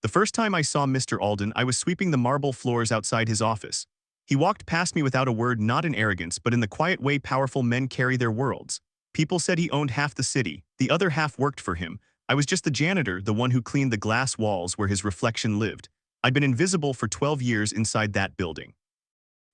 The first time I saw Mr. Alden, I was sweeping the marble floors outside his office. He walked past me without a word, not in arrogance, but in the quiet way powerful men carry their worlds. People said he owned half the city, the other half worked for him. I was just the janitor, the one who cleaned the glass walls where his reflection lived. I'd been invisible for 12 years inside that building.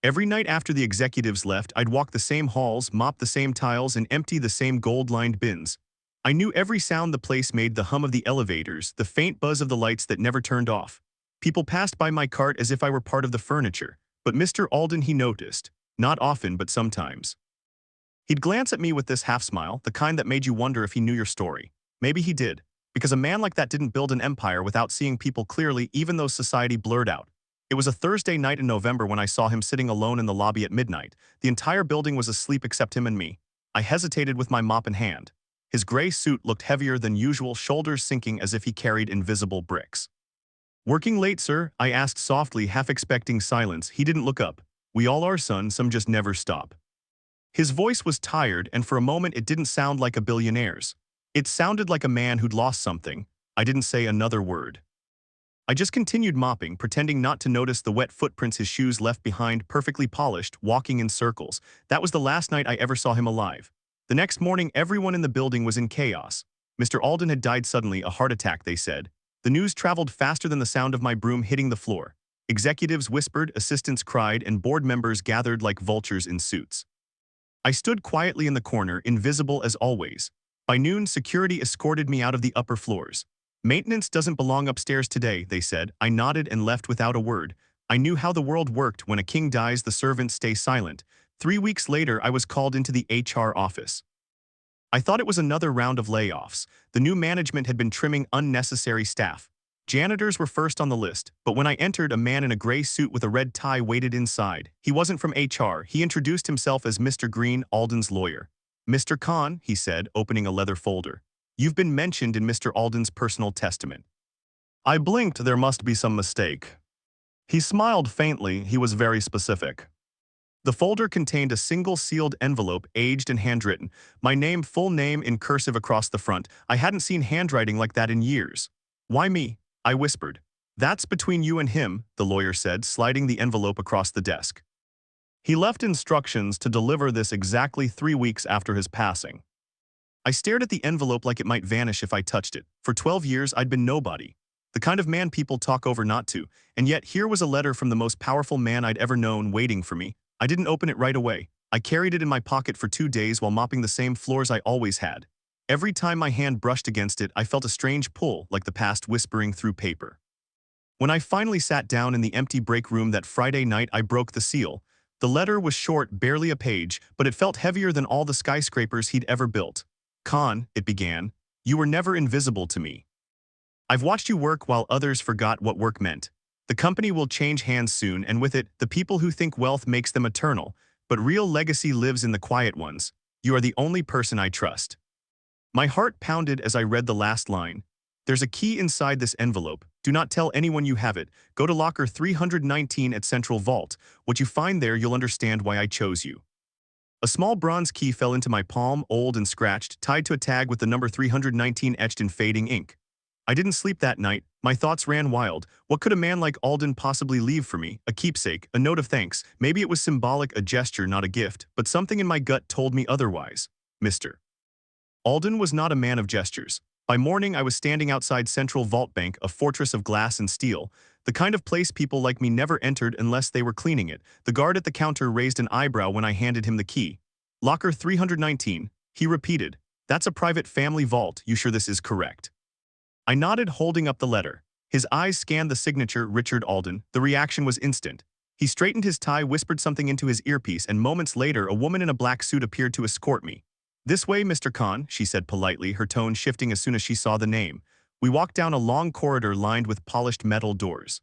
Every night after the executives left, I'd walk the same halls, mop the same tiles, and empty the same gold-lined bins. I knew every sound the place made, the hum of the elevators, the faint buzz of the lights that never turned off. People passed by my cart as if I were part of the furniture. But Mr. Alden, he noticed. Not often, but sometimes. He'd glance at me with this half-smile, the kind that made you wonder if he knew your story. Maybe he did, because a man like that didn't build an empire without seeing people clearly, even though society blurred out. It was a Thursday night in November when I saw him sitting alone in the lobby at midnight. The entire building was asleep except him and me. I hesitated with my mop in hand. His gray suit looked heavier than usual, shoulders sinking as if he carried invisible bricks. "Working late, sir?" I asked softly, half expecting silence. He didn't look up. "We all are, son, some just never stop." His voice was tired, and for a moment it didn't sound like a billionaire's. It sounded like a man who'd lost something. I didn't say another word. I just continued mopping, pretending not to notice the wet footprints his shoes left behind, perfectly polished, walking in circles. That was the last night I ever saw him alive. The next morning, everyone in the building was in chaos. Mr. Alden had died suddenly, a heart attack, they said. The news traveled faster than the sound of my broom hitting the floor. Executives whispered, assistants cried, and board members gathered like vultures in suits. I stood quietly in the corner, invisible as always. By noon, security escorted me out of the upper floors. "Maintenance doesn't belong upstairs today," they said. I nodded and left without a word. I knew how the world worked. When a king dies, the servants stay silent. 3 weeks later, I was called into the HR office. I thought it was another round of layoffs. The new management had been trimming unnecessary staff. Janitors were first on the list, but when I entered, a man in a gray suit with a red tie waited inside. He wasn't from HR. He introduced himself as Mr. Green, Alden's lawyer. "Mr. Khan," he said, opening a leather folder. "You've been mentioned in Mr. Alden's personal testament." I blinked. There must be some mistake. He smiled faintly. He was very specific. The folder contained a single sealed envelope, aged and handwritten. My name, full name, in cursive across the front. I hadn't seen handwriting like that in years. "Why me?" I whispered. "That's between you and him," the lawyer said, sliding the envelope across the desk. He left instructions to deliver this exactly 3 weeks after his passing. I stared at the envelope like it might vanish if I touched it. For 12 years, I'd been nobody. The kind of man people talk over not to. And yet, here was a letter from the most powerful man I'd ever known waiting for me. I didn't open it right away. I carried it in my pocket for 2 days while mopping the same floors I always had. Every time my hand brushed against it, I felt a strange pull, like the past whispering through paper. When I finally sat down in the empty break room that Friday night, I broke the seal. The letter was short, barely a page, but it felt heavier than all the skyscrapers he'd ever built. "Khan," it began, "you were never invisible to me. I've watched you work while others forgot what work meant. The company will change hands soon, and with it, the people who think wealth makes them eternal. But real legacy lives in the quiet ones. You are the only person I trust." My heart pounded as I read the last line. "There's a key inside this envelope. Do not tell anyone you have it. Go to locker 319 at Central Vault. What you find there, you'll understand why I chose you." A small bronze key fell into my palm, old and scratched, tied to a tag with the number 319 etched in fading ink. I didn't sleep that night. My thoughts ran wild. What could a man like Alden possibly leave for me? A keepsake, a note of thanks. Maybe it was symbolic, a gesture, not a gift, but something in my gut told me otherwise. Mr. Alden was not a man of gestures. By morning, I was standing outside Central Vault Bank, a fortress of glass and steel, the kind of place people like me never entered unless they were cleaning it. The guard at the counter raised an eyebrow when I handed him the key. "Locker 319, he repeated. "That's a private family vault. You sure this is correct?" I nodded, holding up the letter. His eyes scanned the signature, Richard Alden. The reaction was instant. He straightened his tie, whispered something into his earpiece, and moments later, a woman in a black suit appeared to escort me. "This way, Mr. Khan," she said politely, her tone shifting as soon as she saw the name. We walked down a long corridor lined with polished metal doors.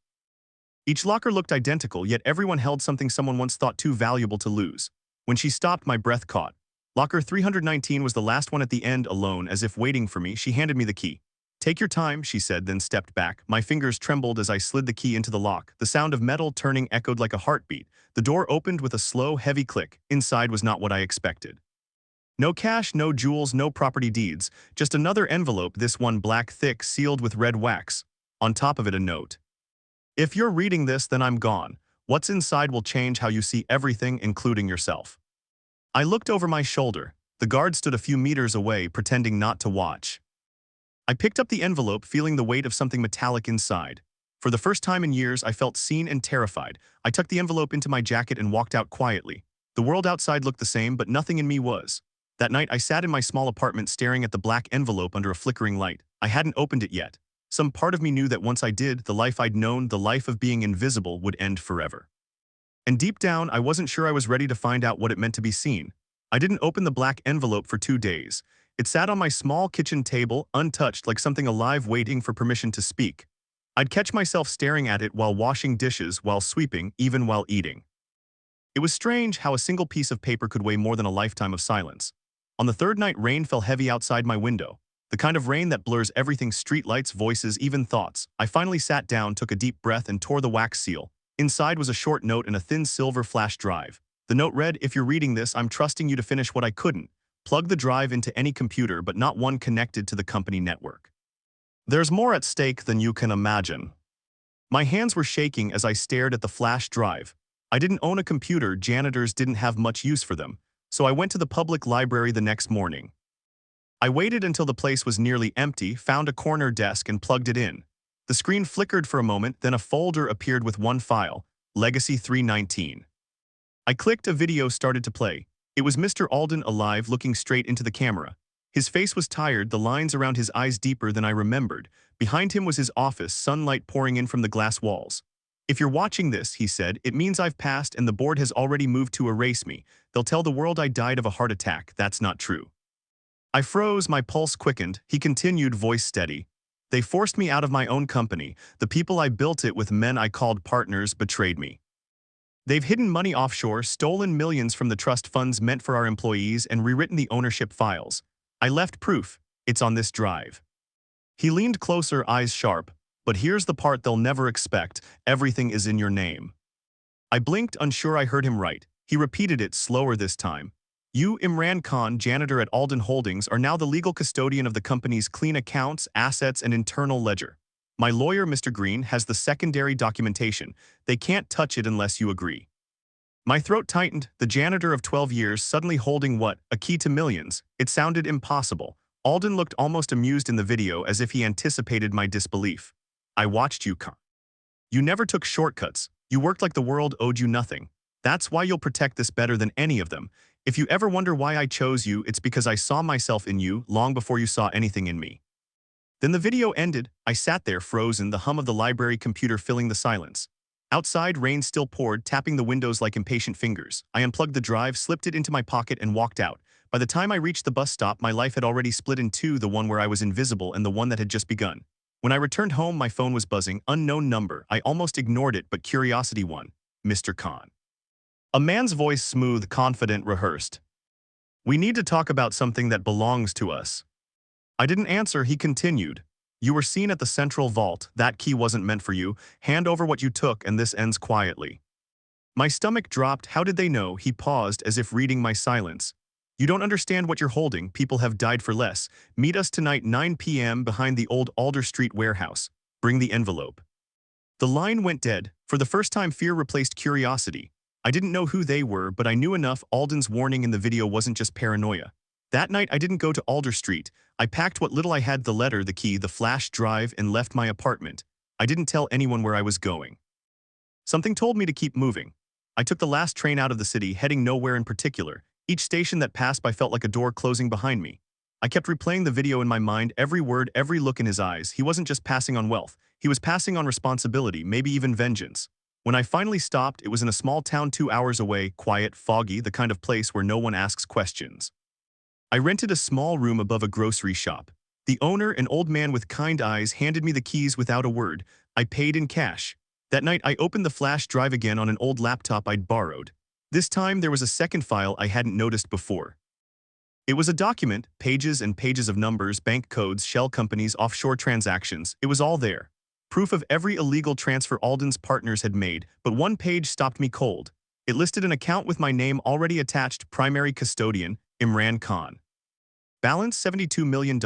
Each locker looked identical, yet everyone held something someone once thought too valuable to lose. When she stopped, my breath caught. Locker 319 was the last one at the end, alone, as if waiting for me. She handed me the key. "Take your time," she said, then stepped back. My fingers trembled as I slid the key into the lock. The sound of metal turning echoed like a heartbeat. The door opened with a slow, heavy click. Inside was not what I expected. No cash, no jewels, no property deeds. Just another envelope, this one black, thick, sealed with red wax. On top of it, a note. If you're reading this, then I'm gone. What's inside will change how you see everything, including yourself. I looked over my shoulder. The guard stood a few meters away, pretending not to watch. I picked up the envelope, feeling the weight of something metallic inside. For the first time in years, I felt seen and terrified. I tucked the envelope into my jacket and walked out quietly. The world outside looked the same, but nothing in me was. That night, I sat in my small apartment staring at the black envelope under a flickering light. I hadn't opened it yet. Some part of me knew that once I did, the life I'd known, the life of being invisible, would end forever. And deep down, I wasn't sure I was ready to find out what it meant to be seen. I didn't open the black envelope for 2 days. It sat on my small kitchen table, untouched, like something alive waiting for permission to speak. I'd catch myself staring at it while washing dishes, while sweeping, even while eating. It was strange how a single piece of paper could weigh more than a lifetime of silence. On the third night, rain fell heavy outside my window. The kind of rain that blurs everything: streetlights, voices, even thoughts. I finally sat down, took a deep breath, and tore the wax seal. Inside was a short note in a thin silver flash drive. The note read, "If you're reading this, I'm trusting you to finish what I couldn't. Plug the drive into any computer, but not one connected to the company network. There's more at stake than you can imagine." My hands were shaking as I stared at the flash drive. I didn't own a computer, janitors didn't have much use for them, so I went to the public library the next morning. I waited until the place was nearly empty, found a corner desk, and plugged it in. The screen flickered for a moment, then a folder appeared with one file, Legacy 319. I clicked, a video started to play. It was Mr. Alden alive, looking straight into the camera. His face was tired, the lines around his eyes deeper than I remembered. Behind him was his office, sunlight pouring in from the glass walls. "If you're watching this," he said, "it means I've passed and the board has already moved to erase me. They'll tell the world I died of a heart attack. That's not true." I froze, my pulse quickened. He continued, voice steady. "They forced me out of my own company. The people I built it with, men I called partners, betrayed me. They've hidden money offshore, stolen millions from the trust funds meant for our employees, and rewritten the ownership files. I left proof. It's on this drive." He leaned closer, eyes sharp. "But here's the part they'll never expect. Everything is in your name." I blinked, unsure I heard him right. He repeated it, slower this time. "You, Imran Khan, janitor at Alden Holdings, are now the legal custodian of the company's clean accounts, assets, and internal ledger. My lawyer, Mr. Green, has the secondary documentation. They can't touch it unless you agree." My throat tightened, the janitor of 12 years suddenly holding what? A key to millions. It sounded impossible. Alden looked almost amused in the video, as if he anticipated my disbelief. "I watched you, Khan. You never took shortcuts. You worked like the world owed you nothing. That's why you'll protect this better than any of them. If you ever wonder why I chose you, it's because I saw myself in you long before you saw anything in me." Then the video ended. I sat there, frozen, the hum of the library computer filling the silence. Outside, rain still poured, tapping the windows like impatient fingers. I unplugged the drive, slipped it into my pocket, and walked out. By the time I reached the bus stop, my life had already split in two, the one where I was invisible and the one that had just begun. When I returned home, my phone was buzzing. Unknown number. I almost ignored it, but curiosity won. Mr. Khan. A man's voice, smooth, confident, rehearsed. "We need to talk about something that belongs to us." I didn't answer. He continued. "You were seen at the central vault. That key wasn't meant for you. Hand over what you took, and this ends quietly." My stomach dropped. How did they know? He paused, as if reading my silence. "You don't understand what you're holding. People have died for less. Meet us tonight, 9 p.m. behind the old Alder Street warehouse. Bring the envelope." The line went dead. For the first time, fear replaced curiosity. I didn't know who they were, but I knew enough. Alden's warning in the video wasn't just paranoia. That night, I didn't go to Alder Street. I packed what little I had, the letter, the key, the flash drive, and left my apartment. I didn't tell anyone where I was going. Something told me to keep moving. I took the last train out of the city, heading nowhere in particular. Each station that passed by felt like a door closing behind me. I kept replaying the video in my mind, every word, every look in his eyes. He wasn't just passing on wealth. He was passing on responsibility, maybe even vengeance. When I finally stopped, it was in a small town 2 hours away, quiet, foggy, the kind of place where no one asks questions. I rented a small room above a grocery shop. The owner, an old man with kind eyes, handed me the keys without a word. I paid in cash. That night, I opened the flash drive again on an old laptop I'd borrowed. This time, there was a second file I hadn't noticed before. It was a document, pages and pages of numbers, bank codes, shell companies, offshore transactions. It was all there. Proof of every illegal transfer Alden's partners had made, but one page stopped me cold. It listed an account with my name already attached, primary custodian, Imran Khan. Balance $72 million.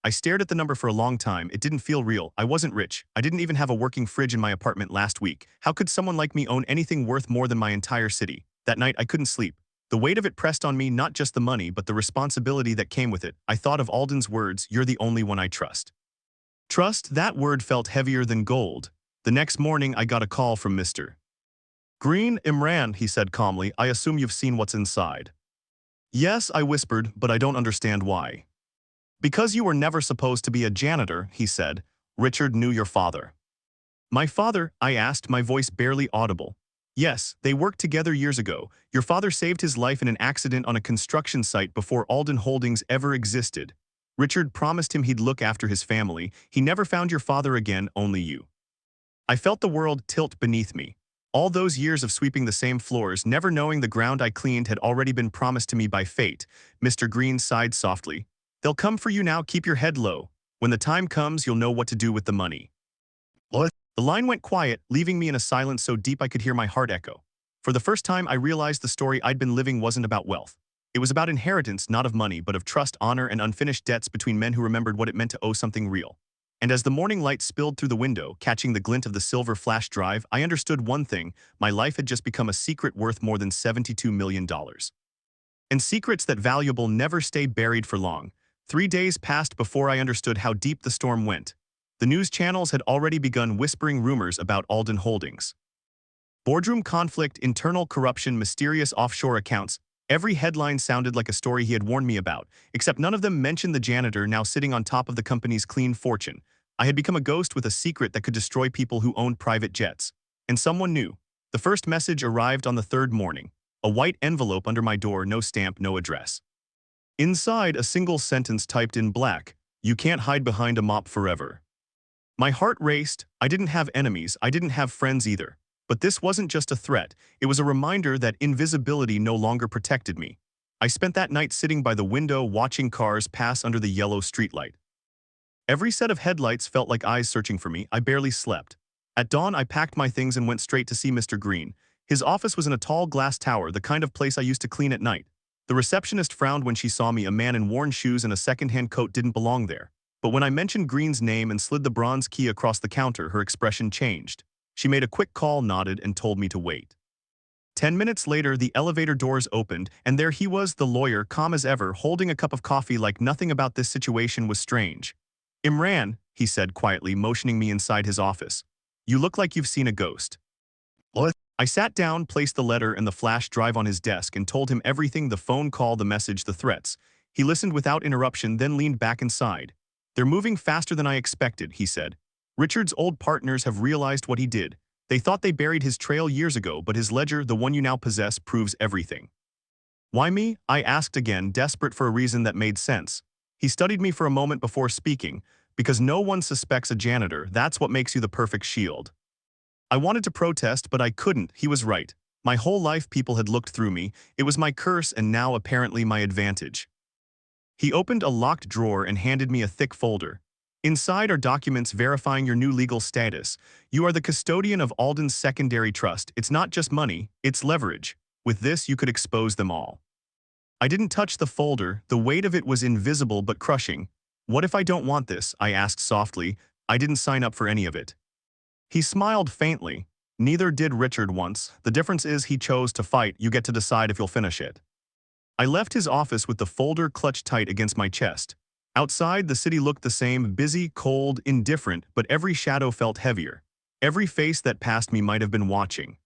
I stared at the number for a long time. It didn't feel real. I wasn't rich. I didn't even have a working fridge in my apartment last week. How could someone like me own anything worth more than my entire city? That night, I couldn't sleep. The weight of it pressed on me, not just the money, but the responsibility that came with it. I thought of Alden's words, "You're the only one I trust." Trust, that word felt heavier than gold. The next morning, I got a call from Mr. Green. "Imran," he said calmly, "I assume you've seen what's inside." "Yes," I whispered, "but I don't understand why." "Because you were never supposed to be a janitor," he said. "Richard knew your father." "My father?" I asked, my voice barely audible. "Yes, they worked together years ago. Your father saved his life in an accident on a construction site before Alden Holdings ever existed. Richard promised him he'd look after his family. He never found your father again, only you." I felt the world tilt beneath me. All those years of sweeping the same floors, never knowing the ground I cleaned had already been promised to me by fate. Mr. Green sighed softly. "They'll come for you now, keep your head low. When the time comes, you'll know what to do with the money." What? The line went quiet, leaving me in a silence so deep I could hear my heart echo. For the first time, I realized the story I'd been living wasn't about wealth. It was about inheritance, not of money, but of trust, honor, and unfinished debts between men who remembered what it meant to owe something real. And as the morning light spilled through the window, catching the glint of the silver flash drive, I understood one thing: my life had just become a secret worth more than $72 million. And secrets that valuable never stay buried for long. 3 days passed before I understood how deep the storm went. The news channels had already begun whispering rumors about Alden Holdings. Boardroom conflict, internal corruption, mysterious offshore accounts. Every headline sounded like a story he had warned me about, except none of them mentioned the janitor now sitting on top of the company's clean fortune. I had become a ghost with a secret that could destroy people who owned private jets. And someone knew. The first message arrived on the third morning. A white envelope under my door, no stamp, no address. Inside, a single sentence typed in black: "You can't hide behind a mop forever." My heart raced. I didn't have enemies. I didn't have friends either. But this wasn't just a threat. It was a reminder that invisibility no longer protected me. I spent that night sitting by the window watching cars pass under the yellow streetlight. Every set of headlights felt like eyes searching for me. I barely slept. At dawn, I packed my things and went straight to see Mr. Green. His office was in a tall glass tower, the kind of place I used to clean at night. The receptionist frowned when she saw me. A man in worn shoes and a second-hand coat didn't belong there. But when I mentioned Green's name and slid the bronze key across the counter, her expression changed. She made a quick call, nodded, and told me to wait. 10 minutes later, the elevator doors opened, and there he was, the lawyer, calm as ever, holding a cup of coffee like nothing about this situation was strange. "Imran," he said quietly, motioning me inside his office. "You look like you've seen a ghost." What? I sat down, placed the letter and the flash drive on his desk, and told him everything: the phone call, the message, the threats. He listened without interruption, then leaned back and sighed. "They're moving faster than I expected," he said. "Richard's old partners have realized what he did. They thought they buried his trail years ago, but his ledger, the one you now possess, proves everything." "Why me?" I asked again, desperate for a reason that made sense. He studied me for a moment before speaking. "Because no one suspects a janitor. That's what makes you the perfect shield." I wanted to protest, but I couldn't. He was right. My whole life people had looked through me. It was my curse and now apparently my advantage. He opened a locked drawer and handed me a thick folder. "Inside are documents verifying your new legal status. You are the custodian of Alden's secondary trust. It's not just money, it's leverage. With this, you could expose them all." I didn't touch the folder. The weight of it was invisible but crushing. "What if I don't want this?" I asked softly. "I didn't sign up for any of it." He smiled faintly. "Neither did Richard once. The difference is he chose to fight. You get to decide if you'll finish it." I left his office with the folder clutched tight against my chest. Outside, the city looked the same: busy, cold, indifferent, but every shadow felt heavier. Every face that passed me might have been watching.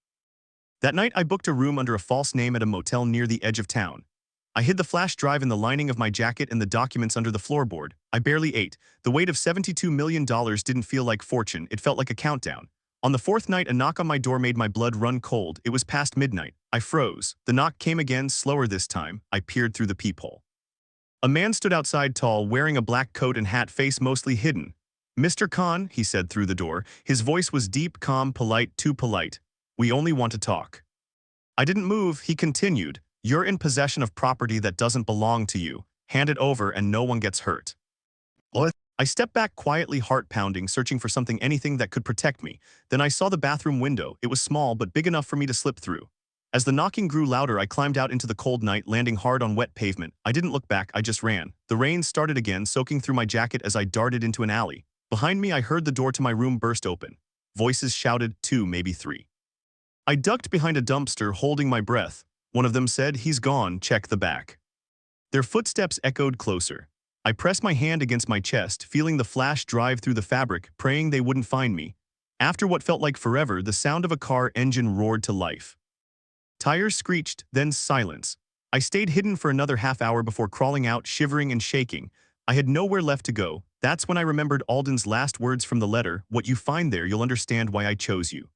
That night, I booked a room under a false name at a motel near the edge of town. I hid the flash drive in the lining of my jacket and the documents under the floorboard. I barely ate. The weight of $72 million didn't feel like fortune, it felt like a countdown. On the fourth night, a knock on my door made my blood run cold. It was past midnight. I froze. The knock came again, slower this time. I peered through the peephole. A man stood outside, tall, wearing a black coat and hat, face mostly hidden. "Mr. Khan," he said through the door. His voice was deep, calm, polite, too polite. "We only want to talk." I didn't move. He continued. "You're in possession of property that doesn't belong to you. Hand it over and no one gets hurt." What? I stepped back quietly, heart pounding, searching for anything that could protect me. Then I saw the bathroom window. It was small but big enough for me to slip through. As the knocking grew louder, I climbed out into the cold night, landing hard on wet pavement. I didn't look back, I just ran. The rain started again, soaking through my jacket as I darted into an alley. Behind me, I heard the door to my room burst open. Voices shouted, 2, maybe 3. I ducked behind a dumpster, holding my breath. One of them said, "He's gone, check the back." Their footsteps echoed closer. I pressed my hand against my chest, feeling the flash drive through the fabric, praying they wouldn't find me. After what felt like forever, the sound of a car engine roared to life. Tires screeched, then silence. I stayed hidden for another half hour before crawling out, shivering and shaking. I had nowhere left to go. That's when I remembered Alden's last words from the letter, "What you find there, you'll understand why I chose you."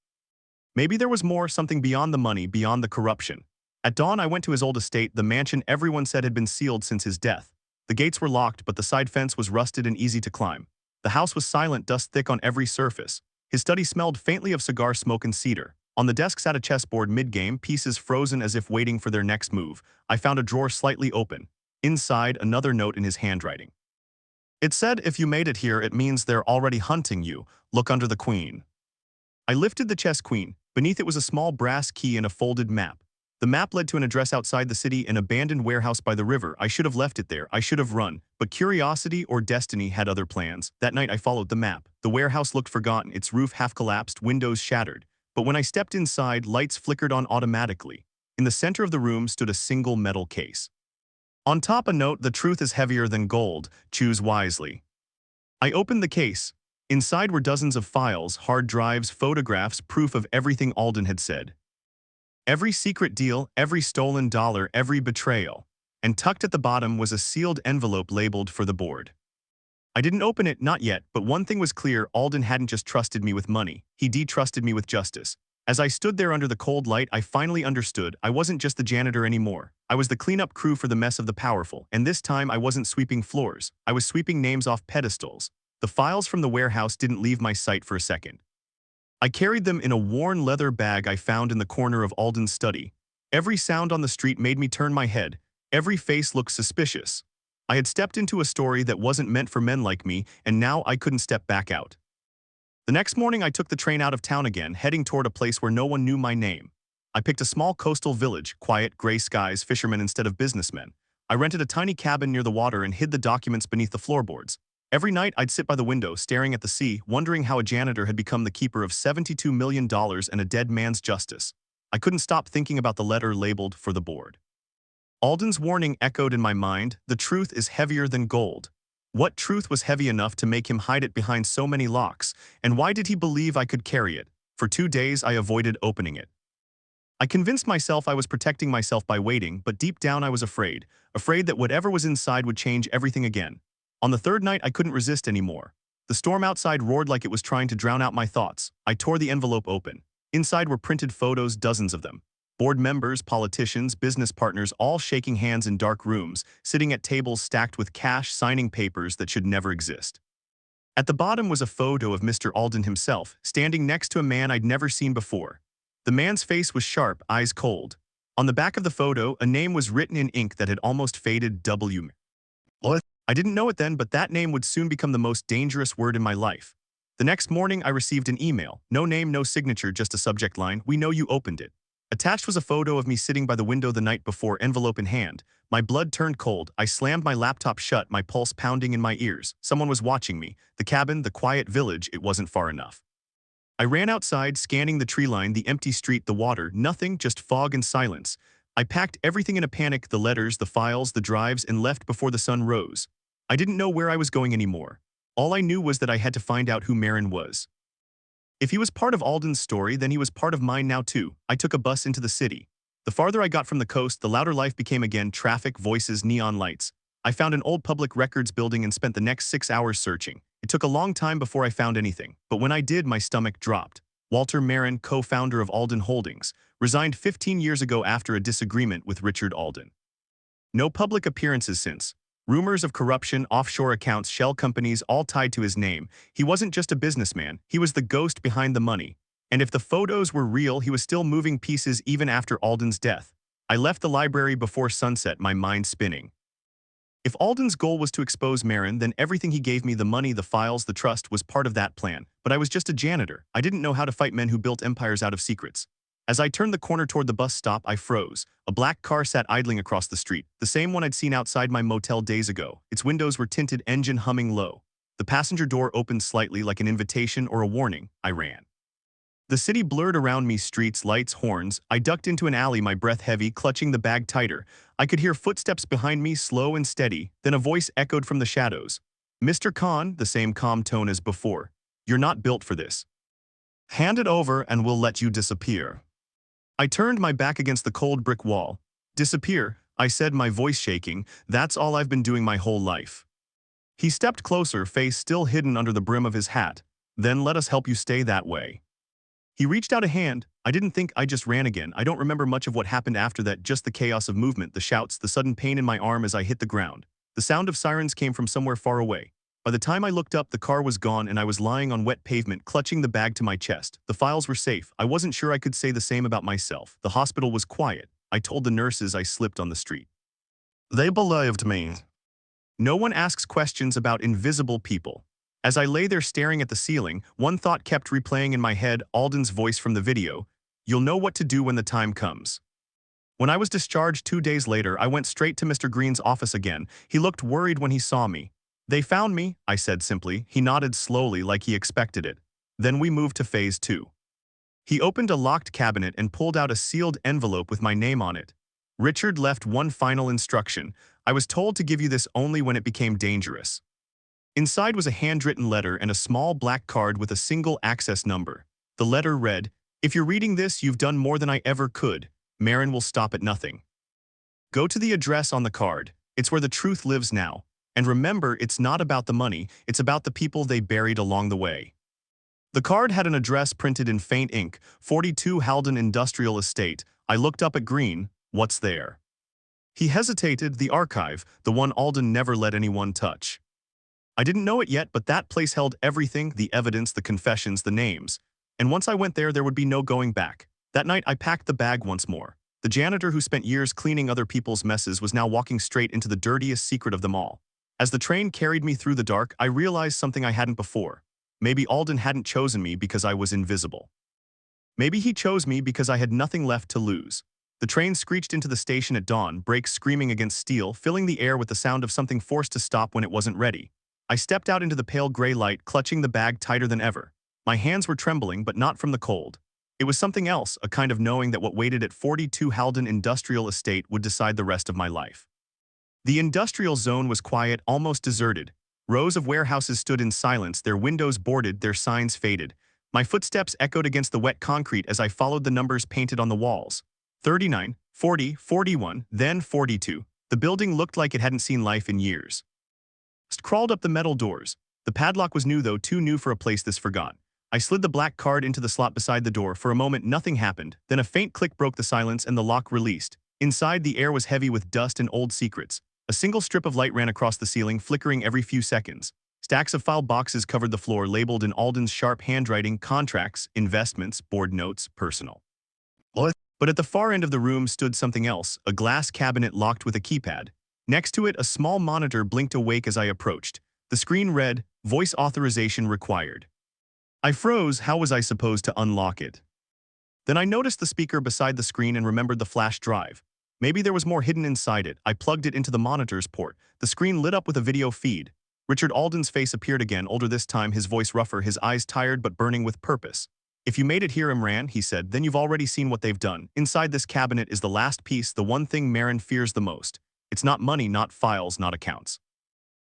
Maybe there was more, something beyond the money, beyond the corruption. At dawn, I went to his old estate, the mansion everyone said had been sealed since his death. The gates were locked, but the side fence was rusted and easy to climb. The house was silent, dust thick on every surface. His study smelled faintly of cigar smoke and cedar. On the desk sat a chessboard mid-game, pieces frozen as if waiting for their next move. I found a drawer slightly open. Inside, another note in his handwriting. It said, "If you made it here, it means they're already hunting you. Look under the queen." I lifted the chess queen. Beneath it was a small brass key and a folded map. The map led to an address outside the city, an abandoned warehouse by the river. I should have left it there. I should have run. But curiosity or destiny had other plans. That night I followed the map. The warehouse looked forgotten, its roof half collapsed, windows shattered. But when I stepped inside, lights flickered on automatically. In the center of the room stood a single metal case. On top a note, "The truth is heavier than gold. Choose wisely." I opened the case. Inside were dozens of files, hard drives, photographs, proof of everything Alden had said. Every secret deal, every stolen dollar, every betrayal. And tucked at the bottom was a sealed envelope labeled "For the board." I didn't open it, not yet, but one thing was clear: Alden hadn't just trusted me with money, he de-trusted me with justice. As I stood there under the cold light, I finally understood. I wasn't just the janitor anymore. I was the cleanup crew for the mess of the powerful, and this time I wasn't sweeping floors. I was sweeping names off pedestals. The files from the warehouse didn't leave my sight for a second. I carried them in a worn leather bag I found in the corner of Alden's study. Every sound on the street made me turn my head. Every face looked suspicious. I had stepped into a story that wasn't meant for men like me, and now I couldn't step back out. The next morning I took the train out of town again, heading toward a place where no one knew my name. I picked a small coastal village, quiet, gray skies, fishermen instead of businessmen. I rented a tiny cabin near the water and hid the documents beneath the floorboards. Every night I'd sit by the window, staring at the sea, wondering how a janitor had become the keeper of $72 million and a dead man's justice. I couldn't stop thinking about the letter labeled "For the board." Alden's warning echoed in my mind: the truth is heavier than gold. What truth was heavy enough to make him hide it behind so many locks, and why did he believe I could carry it? For 2 days I avoided opening it. I convinced myself I was protecting myself by waiting, but deep down I was afraid that whatever was inside would change everything again. On the third night I couldn't resist anymore. The storm outside roared like it was trying to drown out my thoughts. I tore the envelope open. Inside were printed photos, dozens of them. Board members, politicians, business partners, all shaking hands in dark rooms, sitting at tables stacked with cash, signing papers that should never exist. At the bottom was a photo of Mr. Alden himself, standing next to a man I'd never seen before. The man's face was sharp, eyes cold. On the back of the photo, a name was written in ink that had almost faded: W. What? I didn't know it then, but that name would soon become the most dangerous word in my life. The next morning, I received an email. No name, no signature, just a subject line: "We know you opened it." Attached was a photo of me sitting by the window the night before, envelope in hand. My blood turned cold. I slammed my laptop shut, my pulse pounding in my ears. Someone was watching me. The cabin, the quiet village, it wasn't far enough. I ran outside, scanning the tree line, the empty street, the water, nothing, just fog and silence. I packed everything in a panic: the letters, the files, the drives, and left before the sun rose. I didn't know where I was going anymore. All I knew was that I had to find out who Marin was. If he was part of Alden's story, then he was part of mine now too. I took a bus into the city. The farther I got from the coast, the louder life became again: traffic, voices, neon lights. I found an old public records building and spent the next 6 hours searching. It took a long time before I found anything, but when I did, my stomach dropped. Walter Marin, co-founder of Alden Holdings, resigned 15 years ago after a disagreement with Richard Alden. No public appearances since. Rumors of corruption, offshore accounts, shell companies, all tied to his name. He wasn't just a businessman, he was the ghost behind the money. And if the photos were real, he was still moving pieces even after Alden's death. I left the library before sunset, my mind spinning. If Alden's goal was to expose Marin, then everything he gave me, the money, the files, the trust, was part of that plan. But I was just a janitor. I didn't know how to fight men who built empires out of secrets. As I turned the corner toward the bus stop, I froze. A black car sat idling across the street, the same one I'd seen outside my motel days ago. Its windows were tinted, engine humming low. The passenger door opened slightly, like an invitation or a warning. I ran. The city blurred around me, streets, lights, horns. I ducked into an alley, my breath heavy, clutching the bag tighter. I could hear footsteps behind me, slow and steady. Then a voice echoed from the shadows. "Mr. Khan," the same calm tone as before. "You're not built for this. Hand it over and we'll let you disappear." I turned my back against the cold brick wall. "Disappear," I said, my voice shaking. "That's all I've been doing my whole life." He stepped closer, face still hidden under the brim of his hat. "Then let us help you stay that way." He reached out a hand. I didn't think, I just ran again. I don't remember much of what happened after that, just the chaos of movement, the shouts, the sudden pain in my arm as I hit the ground. The sound of sirens came from somewhere far away. By the time I looked up, the car was gone and I was lying on wet pavement, clutching the bag to my chest. The files were safe. I wasn't sure I could say the same about myself. The hospital was quiet. I told the nurses I slipped on the street. They believed me. No one asks questions about invisible people. As I lay there staring at the ceiling, one thought kept replaying in my head, Alden's voice from the video. "You'll know what to do when the time comes." When I was discharged 2 days later, I went straight to Mr. Green's office again. He looked worried when he saw me. "They found me," I said simply. He nodded slowly, like he expected it. Then we moved to phase 2. He opened a locked cabinet and pulled out a sealed envelope with my name on it. "Richard left one final instruction. I was told to give you this only when it became dangerous." Inside was a handwritten letter and a small black card with a single access number. The letter read, "If you're reading this, you've done more than I ever could. Marin will stop at nothing. Go to the address on the card. It's where the truth lives now. And remember, it's not about the money, it's about the people they buried along the way." The card had an address printed in faint ink, 42 Halden Industrial Estate. I looked up at Green. "What's there?" He hesitated. "The archive, the one Alden never let anyone touch." I didn't know it yet, but that place held everything, the evidence, the confessions, the names. And once I went there would be no going back. That night, I packed the bag once more. The janitor who spent years cleaning other people's messes was now walking straight into the dirtiest secret of them all. As the train carried me through the dark, I realized something I hadn't before. Maybe Alden hadn't chosen me because I was invisible. Maybe he chose me because I had nothing left to lose. The train screeched into the station at dawn, brakes screaming against steel, filling the air with the sound of something forced to stop when it wasn't ready. I stepped out into the pale gray light, clutching the bag tighter than ever. My hands were trembling, but not from the cold. It was something else, a kind of knowing that what waited at 42 Halden Industrial Estate would decide the rest of my life. The industrial zone was quiet, almost deserted. Rows of warehouses stood in silence, their windows boarded, their signs faded. My footsteps echoed against the wet concrete as I followed the numbers painted on the walls. 39, 40, 41, then 42. The building looked like it hadn't seen life in years. Crawled up the metal doors. The padlock was new, though too new for a place this forgotten. I slid the black card into the slot beside the door. For a moment, nothing happened. Then a faint click broke the silence and the lock released. Inside, the air was heavy with dust and old secrets. A single strip of light ran across the ceiling, flickering every few seconds. Stacks of file boxes covered the floor, labeled in Alden's sharp handwriting: contracts, investments, board notes, personal. But at the far end of the room stood something else, a glass cabinet locked with a keypad. Next to it, a small monitor blinked awake as I approached. The screen read, "Voice authorization required." I froze. How was I supposed to unlock it? Then I noticed the speaker beside the screen and remembered the flash drive. Maybe there was more hidden inside it. I plugged it into the monitor's port. The screen lit up with a video feed. Richard Alden's face appeared again, older this time, his voice rougher, his eyes tired but burning with purpose. "If you made it here, Imran," he said, "then you've already seen what they've done. Inside this cabinet is the last piece, the one thing Marin fears the most. It's not money, not files, not accounts.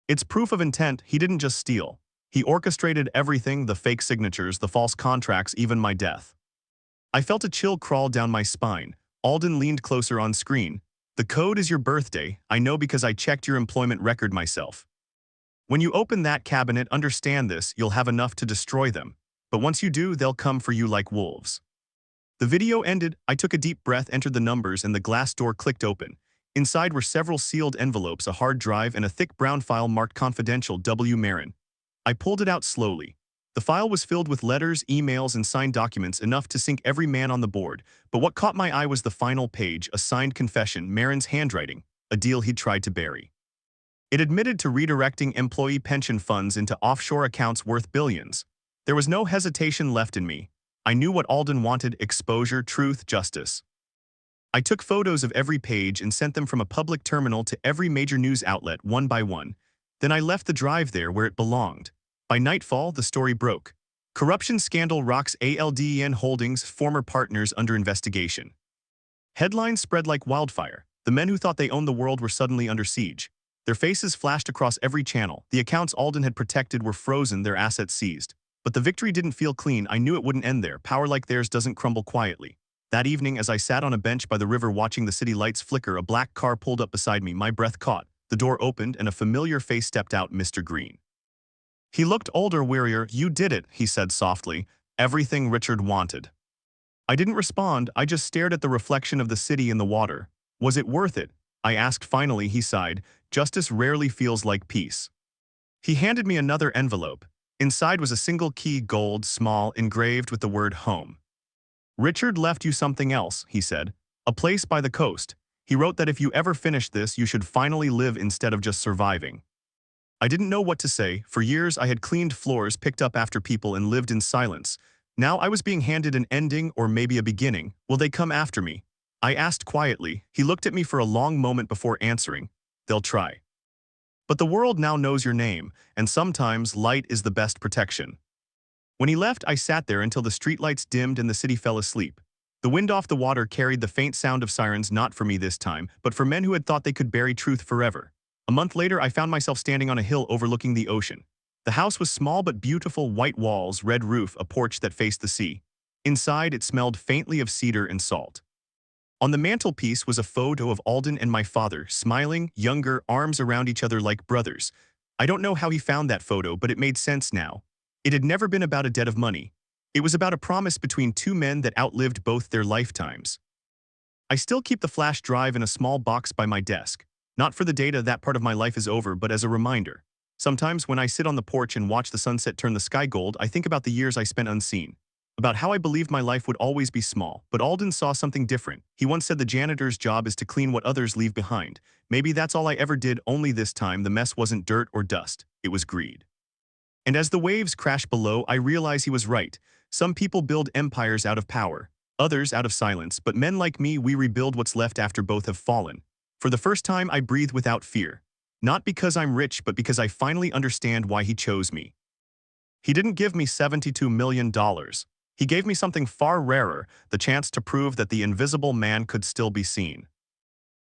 It's proof of intent. He didn't just steal. He orchestrated everything, the fake signatures, the false contracts, even my death." I felt a chill crawl down my spine. Alden leaned closer on screen. "The code is your birthday. I know because I checked your employment record myself. When you open that cabinet, understand this, you'll have enough to destroy them. But once you do, they'll come for you like wolves." The video ended. I took a deep breath, entered the numbers, and the glass door clicked open. Inside were several sealed envelopes, a hard drive, and a thick brown file marked confidential W. Marin. I pulled it out slowly. The file was filled with letters, emails, and signed documents, enough to sink every man on the board. But what caught my eye was the final page, a signed confession, Marin's handwriting, a deal he'd tried to bury. It admitted to redirecting employee pension funds into offshore accounts worth billions. There was no hesitation left in me. I knew what Alden wanted: exposure, truth, justice. I took photos of every page and sent them from a public terminal to every major news outlet one by one. Then I left the drive there where it belonged. By nightfall, the story broke. Corruption scandal rocks ALDEN Holdings' former partners under investigation. Headlines spread like wildfire. The men who thought they owned the world were suddenly under siege. Their faces flashed across every channel. The accounts Alden had protected were frozen, their assets seized. But the victory didn't feel clean. I knew it wouldn't end there. Power like theirs doesn't crumble quietly. That evening, as I sat on a bench by the river watching the city lights flicker, a black car pulled up beside me. My breath caught. The door opened and a familiar face stepped out: Mr. Green. He looked older, wearier. "You did it," he said softly. "Everything Richard wanted." I didn't respond. I just stared at the reflection of the city in the water. "Was it worth it?" I asked finally. He sighed. "Justice rarely feels like peace." He handed me another envelope. Inside was a single key, gold, small, engraved with the word home. "Richard left you something else," he said. "A place by the coast. He wrote that if you ever finished this, you should finally live instead of just surviving." I didn't know what to say. For years, I had cleaned floors, picked up after people, and lived in silence. Now I was being handed an ending, or maybe a beginning. "Will they come after me?" I asked quietly. He looked at me for a long moment before answering. "They'll try. But the world now knows your name, and sometimes light is the best protection." When he left, I sat there until the streetlights dimmed and the city fell asleep. The wind off the water carried the faint sound of sirens, not for me this time, but for men who had thought they could bury truth forever. A month later, I found myself standing on a hill overlooking the ocean. The house was small but beautiful: white walls, red roof, a porch that faced the sea. Inside, it smelled faintly of cedar and salt. On the mantelpiece was a photo of Alden and my father, smiling, younger, arms around each other like brothers. I don't know how he found that photo, but it made sense now. It had never been about a debt of money. It was about a promise between two men that outlived both their lifetimes. I still keep the flash drive in a small box by my desk. Not for the data, that part of my life is over, but as a reminder. Sometimes when I sit on the porch and watch the sunset turn the sky gold, I think about the years I spent unseen. About how I believed my life would always be small, but Alden saw something different. He once said the janitor's job is to clean what others leave behind. Maybe that's all I ever did, only this time the mess wasn't dirt or dust, it was greed. And as the waves crashed below, I realized he was right. Some people build empires out of power, others out of silence, but men like me, we rebuild what's left after both have fallen. For the first time, I breathe without fear. Not because I'm rich, but because I finally understand why he chose me. He didn't give me $72 million. He gave me something far rarer: the chance to prove that the invisible man could still be seen.